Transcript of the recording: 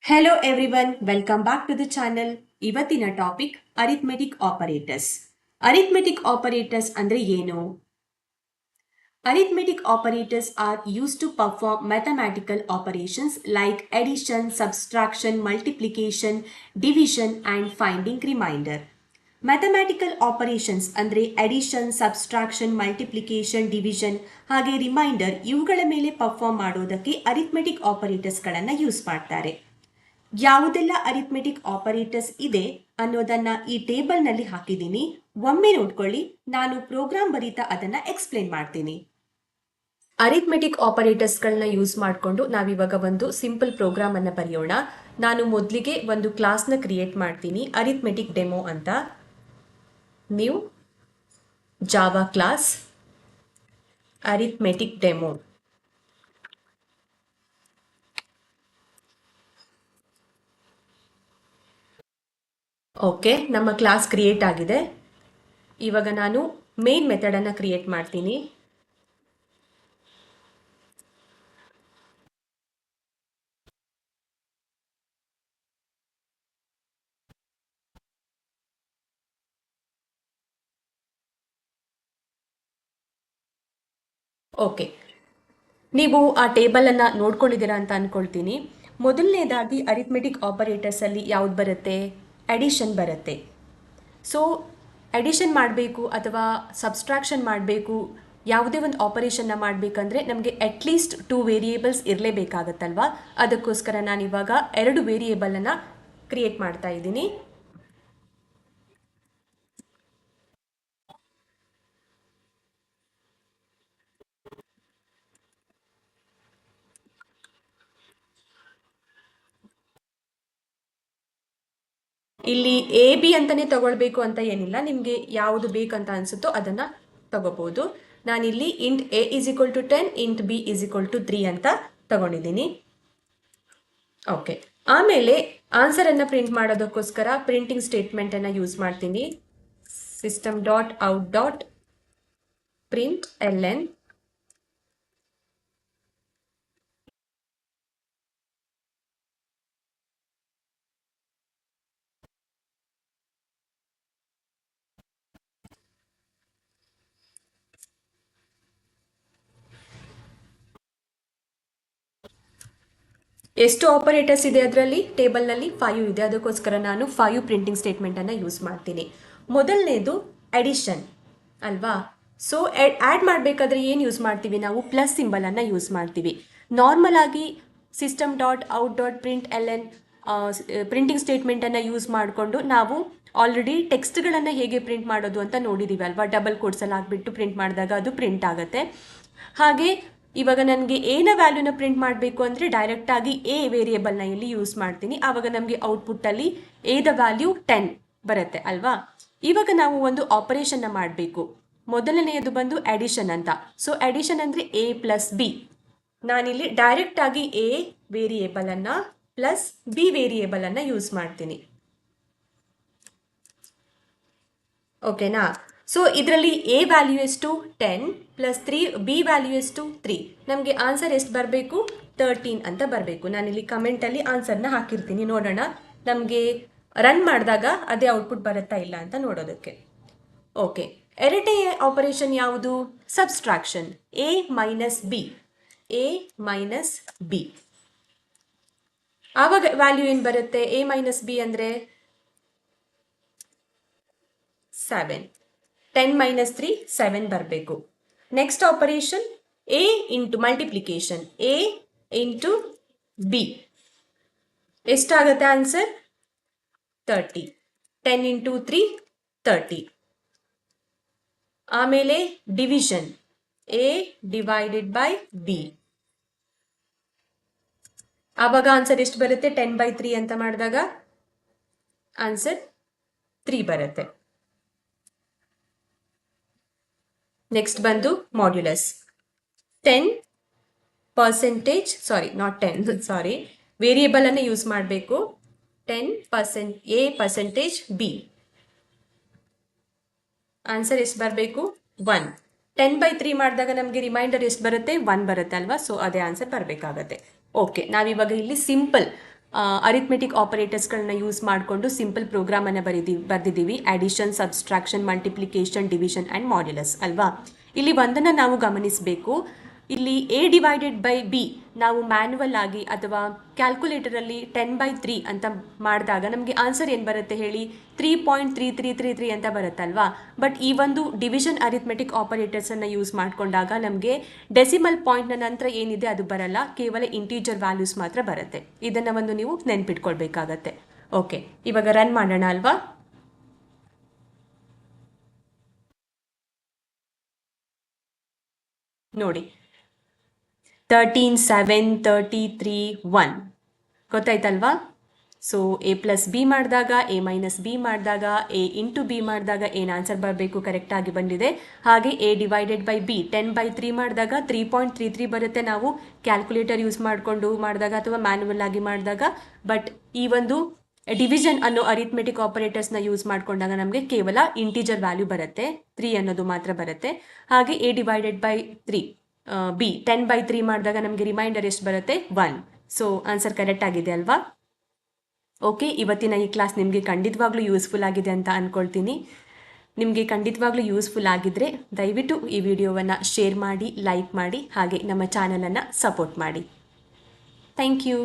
Hello everyone, welcome back to the channel. ಇವತ್ತಿನ topic arithmetic operators. Arithmetic operators ಅಂದ್ರೆ ಏನು? Arithmetic operators are used to perform mathematical operations like addition, subtraction, multiplication, division and finding remainder. Mathematical operations ಅಂದರೆ addition, subtraction, multiplication, division ಹಾಗೆ reminder ಇವುಗಳ ಮೇಲೆ perform ಮಾಡೋದಕ್ಕೆ arithmetic ಆಪರೇಟರ್ಸ್ಗಳನ್ನು use ಮಾಡ್ತಾರೆ. ಯಾವುದೆಲ್ಲ arithmetic operators ಇದೆ ಅನ್ನೋದನ್ನ ಈ ಟೇಬಲ್ನಲ್ಲಿ ಹಾಕಿದ್ದೀನಿ. ಒಮ್ಮೆ ನೋಡ್ಕೊಳ್ಳಿ, ನಾನು ಪ್ರೋಗ್ರಾಮ್ ಬರೀತಾ ಅದನ್ನ ಎಕ್ಸ್ಪ್ಲೇನ್ ಮಾಡ್ತೀನಿ. ಅರಿಥ್ಮೆಟಿಕ್ ಆಪರೇಟರ್ಸ್ಗಳನ್ನ ಯೂಸ್ ಮಾಡಿಕೊಂಡು ನಾವಿವಾಗ ಒಂದು ಸಿಂಪಲ್ ಪ್ರೋಗ್ರಾಮ್ ಅನ್ನ ಬರೆಯೋಣ. ನಾನು ಮೊದಲಿಗೆ ಒಂದು ಕ್ಲಾಸ್ನ ಕ್ರಿಯೇಟ್ ಮಾಡ್ತೀನಿ, ಅರಿಥ್ಮೆಟಿಕ್ ಡೆಮೋ ಅಂತ. New Java class arithmetic demo. Okay, ನಮ್ಮ ಕ್ಲಾಸ್ ಕ್ರಿಯೇಟ್ ಆಗಿದೆ. ಇವಾಗ ನಾನು ಮೇನ್ ಮೆಥಡನ್ನು ಕ್ರಿಯೇಟ್ ಮಾಡ್ತೀನಿ. ಓಕೆ, ನೀವು ಆ ಟೇಬಲನ್ನು ನೋಡ್ಕೊಂಡಿದ್ದೀರಾ ಅಂತ ಅಂದ್ಕೊಳ್ತೀನಿ. ಮೊದಲನೇದಾಗಿ ಅರಿಥ್ಮೆಟಿಕ್ ಆಪರೇಟರ್ಸಲ್ಲಿ ಯಾವ್ದು ಬರುತ್ತೆ? ಅಡಿಷನ್ ಬರುತ್ತೆ. ಸೊ ಅಡಿಷನ್ ಮಾಡಬೇಕು ಅಥವಾ ಸಬ್ಸ್ಟ್ರಾಕ್ಷನ್ ಮಾಡಬೇಕು, ಯಾವುದೇ ಒಂದು ಆಪರೇಷನ್ನ ಮಾಡಬೇಕಂದ್ರೆ ನಮಗೆ ಅಟ್ಲೀಸ್ಟ್ 2 ವೇರಿಯೇಬಲ್ಸ್ ಇರಲೇಬೇಕಾಗತ್ತಲ್ವಾ? ಅದಕ್ಕೋಸ್ಕರ ನಾನಿವಾಗ 2 ವೇರಿಯೇಬಲನ್ನು ಕ್ರಿಯೇಟ್ ಮಾಡ್ತಾ ಇದ್ದೀನಿ. ಇಲ್ಲಿ ಎ ಬಿ ಅಂತಾನೆ ತಗೊಳ್ಬೇಕು ಅಂತ ಏನಿಲ್ಲ, ನಿಮಗೆ ಯಾವುದು ಬೇಕಂತ ಅನ್ಸುತ್ತೋ ಅದನ್ನ ತಗೋಬಹುದು. ನಾನಿಲ್ಲಿ int a is equal to 10, int b is equal to 3 ಅಂತ ತಗೊಂಡಿದ್ದೀನಿ. ಓಕೆ, ಆಮೇಲೆ ಆನ್ಸರ್ ಅನ್ನ ಪ್ರಿಂಟ್ ಮಾಡೋದಕ್ಕೋಸ್ಕರ ಪ್ರಿಂಟಿಂಗ್ ಸ್ಟೇಟ್ಮೆಂಟ್ ಅನ್ನ ಯೂಸ್ ಮಾಡ್ತೀನಿ. System dot out dot println. ಎಷ್ಟು ಆಪರೇಟರ್ಸ್ ಇದೆ ಅದರಲ್ಲಿ? ಟೇಬಲ್ನಲ್ಲಿ 5 ಇದೆ, ಅದಕ್ಕೋಸ್ಕರ ನಾನು 5 ಪ್ರಿಂಟಿಂಗ್ ಸ್ಟೇಟ್ಮೆಂಟನ್ನು ಯೂಸ್ ಮಾಡ್ತೀನಿ. ಮೊದಲನೇದು ಅಡಿಷನ್ ಅಲ್ವಾ? ಸೊ ಆ್ಯಡ್ ಮಾಡಬೇಕಾದ್ರೆ ಏನು ಯೂಸ್ ಮಾಡ್ತೀವಿ ನಾವು? ಪ್ಲಸ್ ಸಿಂಬಲನ್ನು ಯೂಸ್ ಮಾಡ್ತೀವಿ. ನಾರ್ಮಲ್ ಆಗಿ system dot out dot print L N printing ಸ್ಟೇಟ್ಮೆಂಟನ್ನು ಯೂಸ್ ಮಾಡಿಕೊಂಡು ನಾವು ಆಲ್ರೆಡಿ ಟೆಕ್ಸ್ಟ್ಗಳನ್ನು ಹೇಗೆ ಪ್ರಿಂಟ್ ಮಾಡೋದು ಅಂತ ನೋಡಿದ್ದೀವಿ ಅಲ್ವಾ? ಡಬಲ್ ಕೋಟ್ಸಲ್ಲಿ ಹಾಕ್ಬಿಟ್ಟು ಪ್ರಿಂಟ್ ಮಾಡಿದಾಗ ಅದು ಪ್ರಿಂಟ್ ಆಗುತ್ತೆ. ಹಾಗೆ ಇವಾಗ ನನಗೆ ಎನ ವ್ಯಾಲ್ಯೂನ ಪ್ರಿಂಟ್ ಮಾಡಬೇಕು ಅಂದರೆ ಡೈರೆಕ್ಟಾಗಿ ಎ ವೇರಿಯೇಬಲ್ನ ಇಲ್ಲಿ ಯೂಸ್ ಮಾಡ್ತೀನಿ. ಆವಾಗ ನಮಗೆ ಔಟ್ಪುಟ್ಟಲ್ಲಿ ಎದ ವ್ಯಾಲ್ಯೂ 10 ಬರುತ್ತೆ ಅಲ್ವಾ? ಇವಾಗ ನಾವು ಒಂದು ಆಪರೇಷನ್ನ ಮಾಡಬೇಕು. ಮೊದಲನೆಯದು ಬಂದು ಅಡಿಷನ್ ಅಂತ. ಸೊ ಅಡಿಷನ್ ಅಂದರೆ ಎ ಪ್ಲಸ್ ಬಿ. ನಾನಿಲ್ಲಿ ಡೈರೆಕ್ಟಾಗಿ ಎ ವೇರಿಯೇಬಲನ್ನು ಪ್ಲಸ್ ಬಿ ವೇರಿಯೇಬಲನ್ನು ಯೂಸ್ ಮಾಡ್ತೀನಿ. ಓಕೆನಾ? ಸೊ ಇದರಲ್ಲಿ ಎ ವ್ಯಾಲ್ಯೂ ಎಷ್ಟು? 10 ಪ್ಲಸ್ 3, ಬಿ ವ್ಯಾಲ್ಯೂ ಎಷ್ಟು? 3. ನಮಗೆ ಆನ್ಸರ್ ಎಷ್ಟು ಬರಬೇಕು? 13 ಅಂತ ಬರಬೇಕು. ನಾನಿಲ್ಲಿ ಕಮೆಂಟಲ್ಲಿ ಆನ್ಸರ್ನ ಹಾಕಿರ್ತೀನಿ, ನೋಡೋಣ ನಮಗೆ ರನ್ ಮಾಡಿದಾಗ ಅದೇ ಔಟ್ಪುಟ್ ಬರುತ್ತಾ ಇಲ್ಲ ಅಂತ ನೋಡೋದಕ್ಕೆ. ಓಕೆ, ಎರಡನೇ ಆಪರೇಷನ್ ಯಾವುದು? Subtraction. A minus B. A minus B ಆವಾಗ ವ್ಯಾಲ್ಯೂ ಏನು ಬರುತ್ತೆ? ಎ ಮೈನಸ್ ಬಿ ಅಂದರೆ 7. 10 ಮೈನಸ್ 3 7 ಬರಬೇಕು. Next operation A into multiplication. A into B ಎಷ್ಟಾಗುತ್ತೆ ಆನ್ಸರ್? 30. 10 ಇಂಟು 3 30. ಆಮೇಲೆ division. A divided by B. ಆವಾಗ ಆನ್ಸರ್ ಎಷ್ಟು ಬರುತ್ತೆ? 10/3 ಅಂತ ಮಾಡಿದಾಗ ಆನ್ಸರ್ 3 ಬರುತ್ತೆ. ನೆಕ್ಸ್ಟ್ ಬಂದು modulus. 10%, sorry not 10, sorry variable ಅನ್ನು ಯೂಸ್ ಮಾಡಬೇಕು. 10% ಎ ಪರ್ಸೆಂಟೇಜ್ ಬಿ. ಆನ್ಸರ್ ಎಷ್ಟು ಬರಬೇಕು? 1. 10/3 ಮಾಡಿದಾಗ ನಮಗೆ ರಿಮೈಂಡರ್ ಎಷ್ಟು ಬರುತ್ತೆ? 1 ಬರುತ್ತೆ ಅಲ್ವಾ? ಸೊ ಅದೇ ಆನ್ಸರ್ ಬರಬೇಕಾಗತ್ತೆ. ಓಕೆ, ನಾವಿವಾಗ ಇಲ್ಲಿ ಸಿಂಪಲ್ ಅರಿಥ್ಮೆಟಿಕ್ ಆಪರೇಟರ್ಸ್ಗಳನ್ನ ಯೂಸ್ ಮಾಡಿಕೊಂಡು ಸಿಂಪಲ್ ಪ್ರೋಗ್ರಾಮನ್ನು ಬರೆದಿದ್ದೀವಿ. Addition, subtraction, multiplication, division and modulus ಅಲ್ವಾ. ಇಲ್ಲಿ ಒಂದನ್ನು ನಾವು ಗಮನಿಸಬೇಕು. ಇಲ್ಲಿ A/B ನಾವು ಮ್ಯಾನ್ಯುವಲ್ ಆಗಿ ಅಥವಾ ಕ್ಯಾಲ್ಕುಲೇಟರಲ್ಲಿ 10/3 ಅಂತ ಮಾಡಿದಾಗ ನಮಗೆ ಆನ್ಸರ್ ಏನು ಬರುತ್ತೆ ಹೇಳಿ, 3.3333 ಅಂತ ಬರುತ್ತಲ್ವಾ. ಬಟ್ ಈ ಒಂದು ಡಿವಿಷನ್ ಅರಿಥ್ಮೆಟಿಕ್ ಆಪರೇಟರ್ಸನ್ನು ಯೂಸ್ ಮಾಡಿಕೊಂಡಾಗ ನಮಗೆ ಡೆಸಿಮಲ್ ಪಾಯಿಂಟ್ನ ನಂತರ ಏನಿದೆ ಅದು ಬರಲ್ಲ, ಕೇವಲ ಇಂಟೀಜರ್ ವ್ಯಾಲ್ಯೂಸ್ ಮಾತ್ರ ಬರುತ್ತೆ. ಇದನ್ನು ಒಂದು ನೀವು ನೆನ್ಪಿಟ್ಕೊಳ್ಬೇಕಾಗತ್ತೆ. ಓಕೆ, ಇವಾಗ ರನ್ ಮಾಡೋಣ ಅಲ್ವಾ. ನೋಡಿ 13, 7, 33, 1 ಗೊತ್ತಾಯ್ತಲ್ವಾ. ಸೊ A+B ಮಾಡಿದಾಗ, A-B ಮಾಡಿದಾಗ, A×B ಮಾಡಿದಾಗ ಏನು ಆನ್ಸರ್ ಬರಬೇಕು ಕರೆಕ್ಟಾಗಿ ಬಂದಿದೆ. ಹಾಗೆ A/B 10/3 ಮಾಡಿದಾಗ 3.33 ಬರುತ್ತೆ ನಾವು ಕ್ಯಾಲ್ಕುಲೇಟರ್ ಯೂಸ್ ಮಾಡಿಕೊಂಡು ಮಾಡಿದಾಗ ಅಥವಾ ಮ್ಯಾನ್ಯುವಲ್ ಆಗಿ ಮಾಡಿದಾಗ. ಬಟ್ ಈ ಒಂದು ಡಿವಿಷನ್ ಅನ್ನೋ ಅರಿಥ್ಮೆಟಿಕ್ ಆಪರೇಟರ್ಸ್ನ ಯೂಸ್ ಮಾಡಿಕೊಂಡಾಗ ನಮಗೆ ಕೇವಲ ಇಂಟೀಜರ್ ವ್ಯಾಲ್ಯೂ ಬರುತ್ತೆ, 3 ಅನ್ನೋದು ಮಾತ್ರ ಬರುತ್ತೆ. ಹಾಗೆ A/3 B 10/3 ಮಾಡಿದಾಗ ನಮಗೆ ರಿಮೈಂಡರ್ ಎಷ್ಟು ಬರುತ್ತೆ, 1. ಸೊ ಆನ್ಸರ್ ಕರೆಕ್ಟ್ ಆಗಿದೆ ಅಲ್ವಾ. ಓಕೆ, ಇವತ್ತಿನ ಈ ಕ್ಲಾಸ್ ನಿಮಗೆ ಖಂಡಿತವಾಗ್ಲೂ ಯೂಸ್ಫುಲ್ ಆಗಿದೆ ಅಂತ ಅಂದ್ಕೊಳ್ತೀನಿ. ನಿಮಗೆ ಖಂಡಿತವಾಗ್ಲೂ ಯೂಸ್ಫುಲ್ ಆಗಿದ್ದರೆ ದಯವಿಟ್ಟು ಈ ವಿಡಿಯೋವನ್ನು ಶೇರ್ ಮಾಡಿ, ಲೈಕ್ ಮಾಡಿ, ಹಾಗೆ ನಮ್ಮ ಚಾನಲನ್ನು ಸಪೋರ್ಟ್ ಮಾಡಿ. Thank you.